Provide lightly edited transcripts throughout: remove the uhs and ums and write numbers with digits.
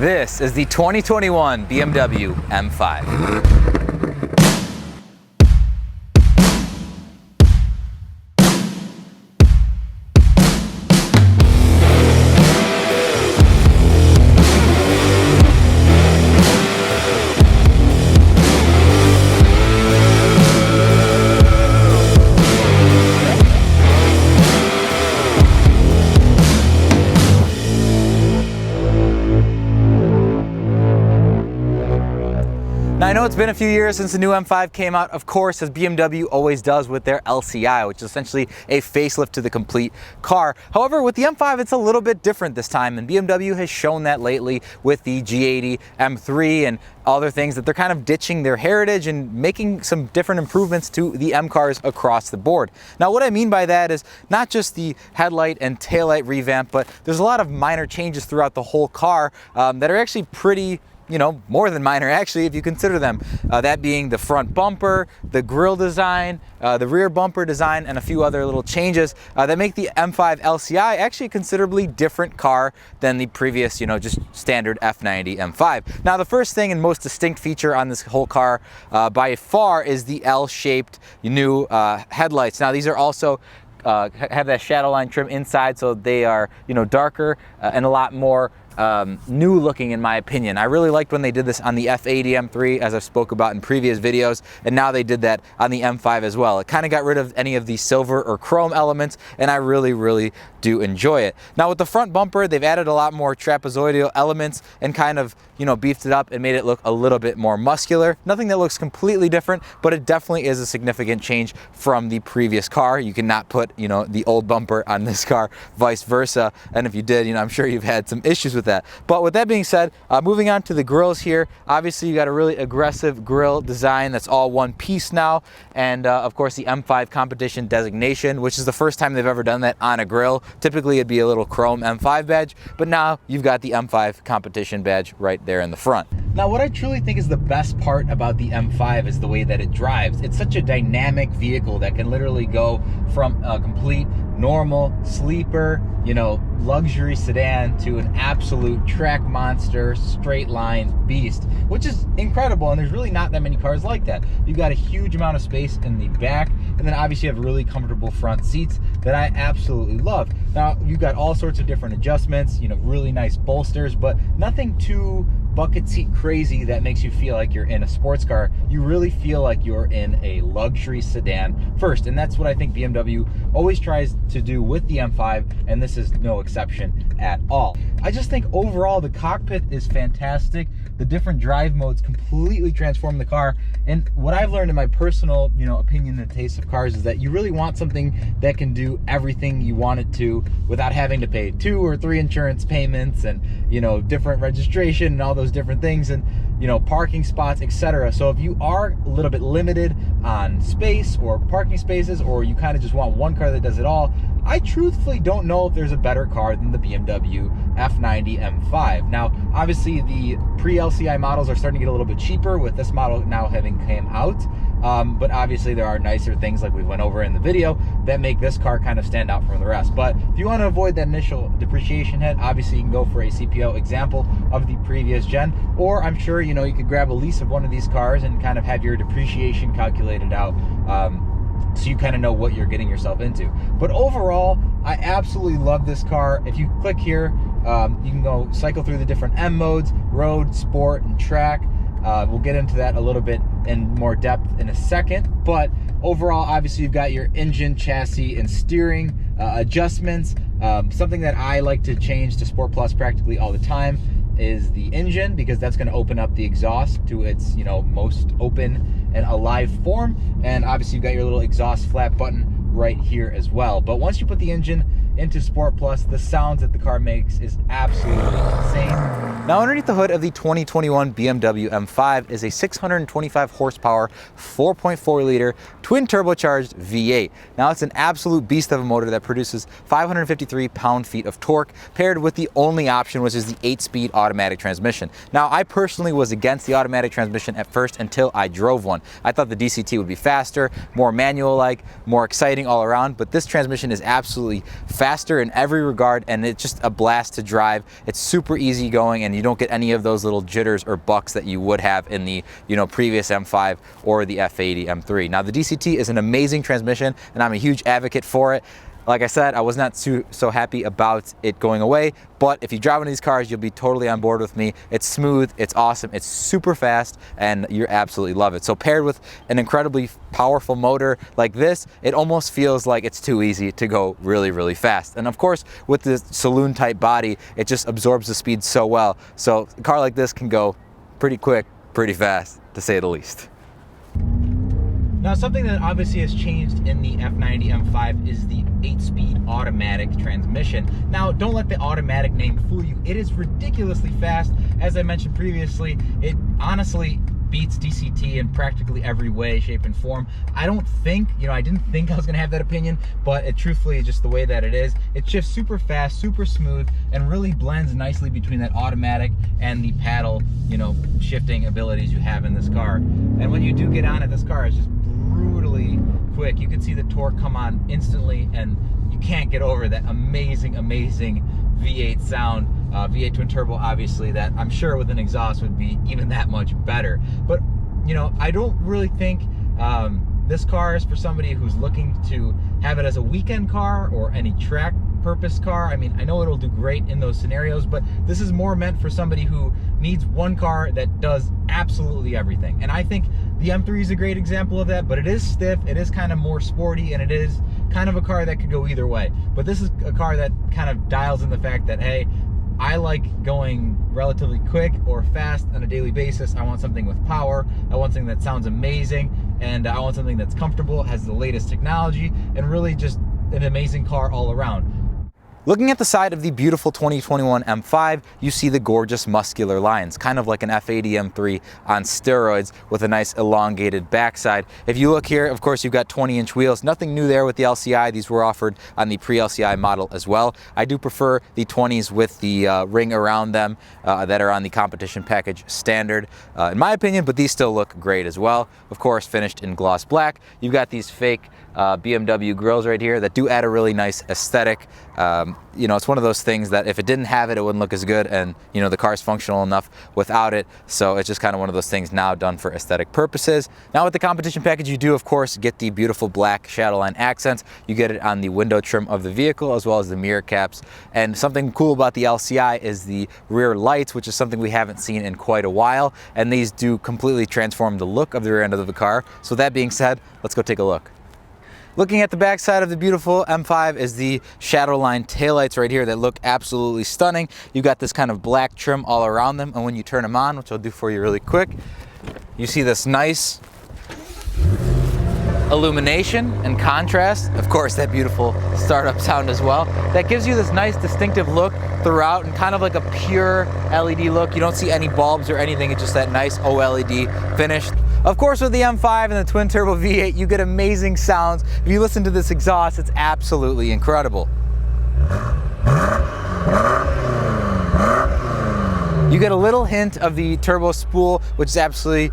This is the 2021 BMW M5. Now I know it's been a few years since the new M5 came out, of course, as BMW always does with their LCI, which is essentially a facelift to the complete car. However, with the M5, it's a little bit different this time, and BMW has shown that lately with the E60 M3 and other things, that they're kind of ditching their heritage and making some different improvements to the M cars across the board. Now what I mean by that is not just the headlight and taillight revamp, but there's a lot of minor changes throughout the whole car that are actually pretty, more than minor actually, if you consider them. That being the front bumper, the grille design, the rear bumper design, and a few other little changes that make the M5 LCI actually a considerably different car than the previous, just standard F90 M5. Now, the first thing and most distinct feature on this whole car by far is the L-shaped new headlights. Now, these are also have that shadow line trim inside, so they are, darker and a lot more new looking, in my opinion. I really liked when they did this on the F80 M3, as I've spoke about in previous videos, and now they did that on the M5 as well. It kind of got rid of any of the silver or chrome elements, and I really do enjoy it. Now with the front bumper, they've added a lot more trapezoidal elements and kind of, beefed it up and made it look a little bit more muscular. Nothing that looks completely different, but it definitely is a significant change from the previous car. You cannot put, the old bumper on this car, vice versa. And if you did, I'm sure you've had some issues with that. But with that being said, moving on to the grills here, obviously you got a really aggressive grill design that's all one piece now. And of course the M5 Competition designation, which is the first time they've ever done that on a grill. Typically it'd be a little chrome M5 badge, but now you've got the M5 Competition badge right there in the front. Now what I truly think is the best part about the M5 is the way that it drives. It's such a dynamic vehicle that can literally go from a complete normal sleeper, luxury sedan to an absolute track monster, straight line beast, which is incredible. And there's really not that many cars like that. You've got a huge amount of space in the back, and then obviously you have really comfortable front seats that I absolutely love. Now you've got all sorts of different adjustments, really nice bolsters, but nothing too bucket seat crazy that makes you feel like you're in a sports car. You really feel like you're in a luxury sedan first, and that's what I think BMW always tries to do with the M5, and this is no exception at all. I just think overall the cockpit is fantastic. The different drive modes completely transform the car, and what I've learned in my personal opinion and taste of cars is that you really want something that can do everything you want it to without having to pay 2 or 3 insurance payments and different registration and all those different things, and parking spots, etc. So if you are a little bit limited on space or parking spaces, or you kind of just want one car that does it all, I truthfully don't know if there's a better car than the BMW F90 M5. Now, obviously the pre-LCI models are starting to get a little bit cheaper with this model now having came out. But obviously there are nicer things like we went over in the video that make this car kind of stand out from the rest. But if you want to avoid that initial depreciation hit, obviously you can go for a CPO example of the previous gen, or I'm sure you could grab a lease of one of these cars and kind of have your depreciation calculated out, so you kind of know what you're getting yourself into. But overall, I absolutely love this car. If you click here, you can go cycle through the different M modes: road, sport, and track. We'll get into that a little bit in more depth in a second, but overall, obviously you've got your engine, chassis, and steering adjustments. Something that I like to change to Sport Plus practically all the time is the engine, because that's going to open up the exhaust to its most open and alive form. And obviously you've got your little exhaust flap button right here as well. But once you put the engine into Sport Plus, the sounds that the car makes is absolutely insane. Now underneath the hood of the 2021 BMW M5 is a 625 horsepower 4.4 liter twin turbocharged V8. Now it's an absolute beast of a motor that produces 553 pound-feet of torque, paired with the only option, which is the 8-speed automatic transmission. Now I personally was against the automatic transmission at first until I drove one. I thought the DCT would be faster, more manual-like, more exciting all around, but this transmission is absolutely fast faster in every regard, and it's just a blast to drive. It's super easy going, and you don't get any of those little jitters or bucks that you would have in the previous M5 or the F80 M3. Now the DCT is an amazing transmission, and I'm a huge advocate for it. Like I said, I was not so happy about it going away, but if you drive one of these cars, you'll be totally on board with me. It's smooth, it's awesome, it's super fast, and you absolutely love it. So paired with an incredibly powerful motor like this, it almost feels like it's too easy to go really, really fast. And of course, with the saloon type body, it just absorbs the speed so well. So a car like this can go pretty quick, pretty fast, to say the least. Now, something that obviously has changed in the F90 M5 is the 8-speed automatic transmission. Now, don't let the automatic name fool you. It is ridiculously fast. As I mentioned previously, it honestly beats DCT in practically every way, shape, and form. I don't think, I didn't think I was gonna have that opinion, but it truthfully is just the way that it is. It shifts super fast, super smooth, and really blends nicely between that automatic and the paddle, shifting abilities you have in this car. And when you do get on it, this car is just brutally quick. You can see the torque come on instantly, and you can't get over that amazing V8 sound. V8 twin turbo, obviously, that I'm sure with an exhaust would be even that much better. But I don't really think this car is for somebody who's looking to have it as a weekend car or any track purpose car. I mean, I know it'll do great in those scenarios, but this is more meant for somebody who needs one car that does absolutely everything. And I think the M3 is a great example of that, but it is stiff, it is kind of more sporty, and it is kind of a car that could go either way. But this is a car that kind of dials in the fact that, hey, I like going relatively quick or fast on a daily basis. I want something with power, I want something that sounds amazing, and I want something that's comfortable, has the latest technology, and really just an amazing car all around. Looking at the side of the beautiful 2021 M5, you see the gorgeous muscular lines, kind of like an F80 M3 on steroids with a nice elongated backside. If you look here, of course, you've got 20-inch wheels. Nothing new there with the LCI. These were offered on the pre-LCI model as well. I do prefer the 20s with the ring around them that are on the competition package standard, in my opinion, but these still look great as well. Of course, finished in gloss black. You've got these fake BMW grills right here that do add a really nice aesthetic. It's one of those things that if it didn't have it, it wouldn't look as good, and the car's functional enough without it, so it's just kind of one of those things now done for aesthetic purposes. Now with the competition package, you do of course get the beautiful black shadowline accents. You get it on the window trim of the vehicle as well as the mirror caps, and something cool about the LCI is the rear lights, which is something we haven't seen in quite a while, and these do completely transform the look of the rear end of the car. So that being said, let's go take a look. Looking at the back side of the beautiful M5 is the shadowline taillights right here that look absolutely stunning. You've got this kind of black trim all around them, and when you turn them on, which I'll do for you really quick, you see this nice illumination and contrast. Of course, that beautiful startup sound as well. That gives you this nice distinctive look throughout, and kind of like a pure LED look. You don't see any bulbs or anything, it's just that nice OLED finish. Of course, with the M5 and the twin turbo V8, you get amazing sounds. If you listen to this exhaust, it's absolutely incredible. You get a little hint of the turbo spool, which is absolutely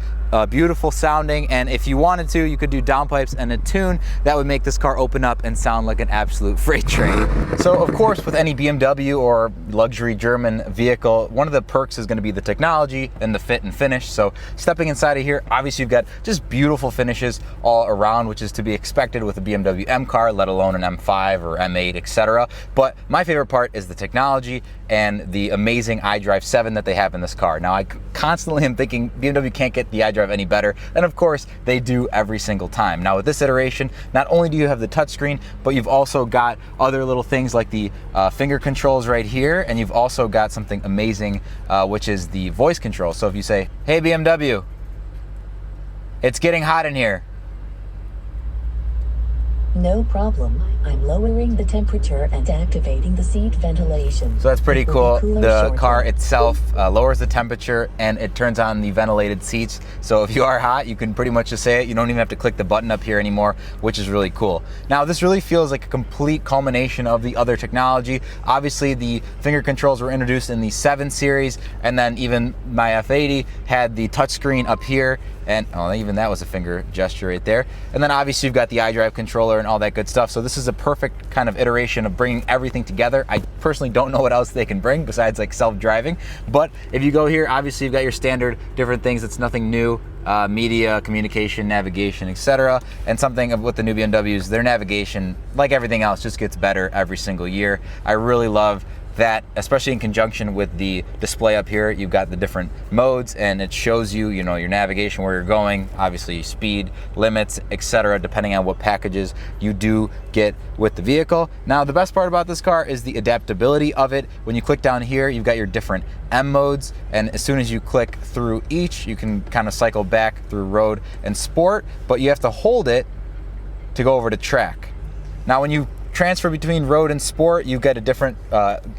beautiful sounding, and if you wanted to, you could do downpipes and a tune that would make this car open up and sound like an absolute freight train. So of course, with any BMW or luxury German vehicle, one of the perks is going to be the technology and the fit and finish. So stepping inside of here, obviously you've got just beautiful finishes all around, which is to be expected with a BMW M car, let alone an M5 or M8, etc. But my favorite part is the technology and the amazing iDrive 7 that they have in this car. Now I constantly am thinking BMW can't get the iDrive any better, and of course they do every single time. Now with this iteration, not only do you have the touchscreen, but you've also got other little things like the finger controls right here, and you've also got something amazing, which is the voice control. So if you say, "Hey BMW, it's getting hot in here." No problem. I'm lowering the temperature and activating the seat ventilation. So that's pretty cool. The car itself lowers the temperature and it turns on the ventilated seats. So if you are hot, you can pretty much just say it. You don't even have to click the button up here anymore, which is really cool. Now this really feels like a complete culmination of the other technology. Obviously the finger controls were introduced in the 7 series, and then even my F80 had the touchscreen up here, And oh, even that was a finger gesture right there. And then obviously you've got the iDrive controller and all that good stuff. So this is a perfect kind of iteration of bringing everything together. I personally don't know what else they can bring besides like self-driving. But if you go here, obviously you've got your standard different things. It's nothing new. Media, communication, navigation, etc. And something with the new BMWs, their navigation, like everything else, just gets better every single year. I really love that, especially in conjunction with the display up here. You've got the different modes and it shows you, you know, your navigation, where you're going, obviously speed, limits, etc., depending on what packages you do get with the vehicle. Now, the best part about this car is the adaptability of it. When you click down here, you've got your different M modes, and as soon as you click through each, you can kind of cycle back through road and sport, but you have to hold it to go over to track. Now, when you transfer between road and sport, you get a different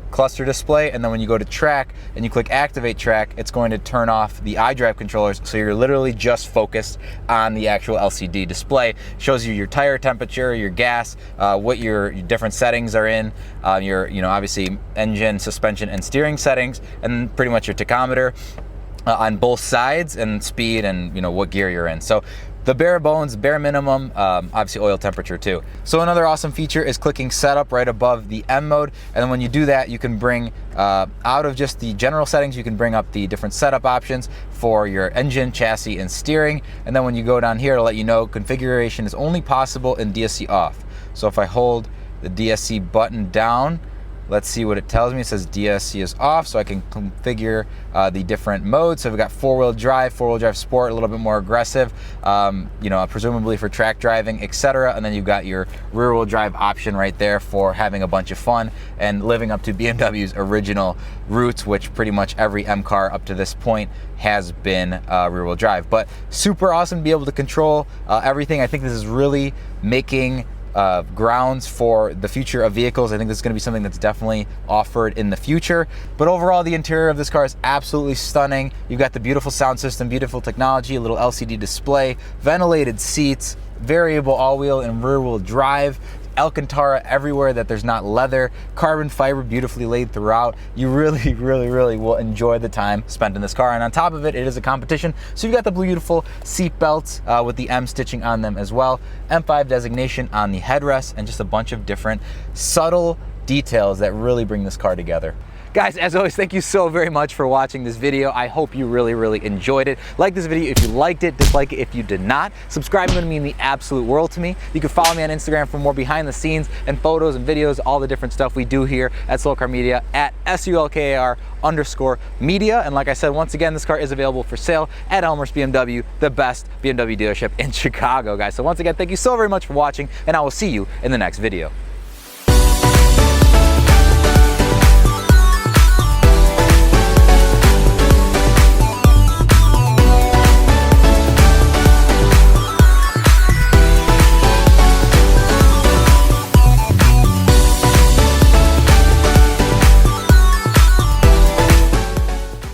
cluster display, and then when you go to track and you click activate track, it's going to turn off the iDrive controllers, so you're literally just focused on the actual LCD display. It shows you your tire temperature, your gas, what your different settings are in, your, you know, obviously engine, suspension, and steering settings, and pretty much your tachometer on both sides, and speed, and, you know, what gear you're in. So the bare bones, bare minimum, obviously oil temperature too. So another awesome feature is clicking setup right above the M mode. And then when you do that, you can bring, out of just the general settings, you can bring up the different setup options for your engine, chassis, and steering. And then when you go down here, to let you know, configuration is only possible in DSC off. So if I hold the DSC button down, let's see what it tells me. It says DSC is off, so I can configure the different modes. So we've got four-wheel drive sport, a little bit more aggressive, you know, presumably for track driving, etc. And then you've got your rear-wheel drive option right there for having a bunch of fun and living up to BMW's original roots, which pretty much every M car up to this point has been rear-wheel drive. But super awesome to be able to control everything. I think this is really making grounds for the future of vehicles. I think this is going to be something that's definitely offered in the future. But overall, the interior of this car is absolutely stunning. You've got the beautiful sound system, beautiful technology, a little LCD display, ventilated seats, variable all-wheel and rear-wheel drive, Alcantara everywhere that there's not leather, carbon fiber beautifully laid throughout. You really, really will enjoy the time spent in this car. And on top of it, it is a competition. So you've got the beautiful seat belts with the M stitching on them as well, M5 designation on the headrest, and just a bunch of different subtle details that really bring this car together. Guys, as always, thank you so very much for watching this video. I hope you really enjoyed it. Like this video if you liked it, dislike it if you did not. Subscribing would mean the absolute world to me. You can follow me on Instagram for more behind the scenes and photos and videos, all the different stuff we do here at Sulkar Media at SULKAR_media. And like I said, once again, this car is available for sale at Elmhurst BMW, the best BMW dealership in Chicago, guys. So once again, thank you so very much for watching, and I will see you in the next video.